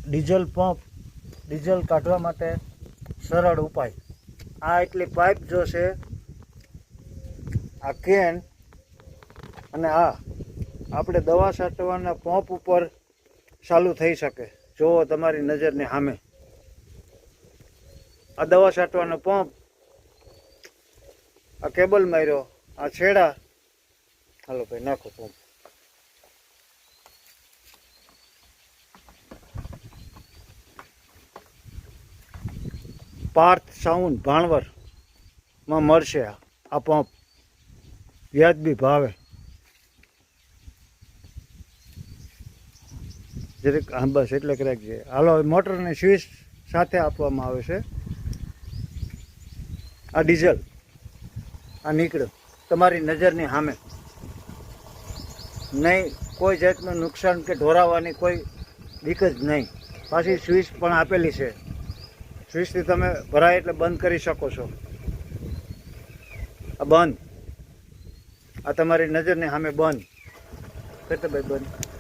Diesel pump, diesel કાઢવા માટે સરળ ઉપાય. આ એટલી પાઇપ જો છે, આ કેન અને આ આપણે દવા છાંટવાના પંપ ઉપર ચાલુ થઈ શકે. જુઓ તમારી નજરની સામે આ દવા છાંટવાનો પંપ, આ કેબલ માર્યો, આ છેડા. હાલો ભાઈ નાખો પંપ. પાર્થ સાઉન્ડ ભાણવરમાં મળશે આ પંપ વ્યાજબી ભાવે. જરીક હા બસ એટલે કરાક છે. હાલો મોટરની સ્વિચ સાથે આપવામાં આવે છે. આ ડીઝલ આ નીકળ્યો તમારી નજરની સામે, નહીં કોઈ જાતનું નુકસાન કે ઢોરાવાની કોઈ બીક જ નહીં. પાછી સ્વિચ પણ આપેલી છે. સ્વિચથી તમે ભરાય એટલે બંધ કરી શકો છો. આ બંધ, આ તમારી નજરની સામે બંધ. ભાઈ બંધ.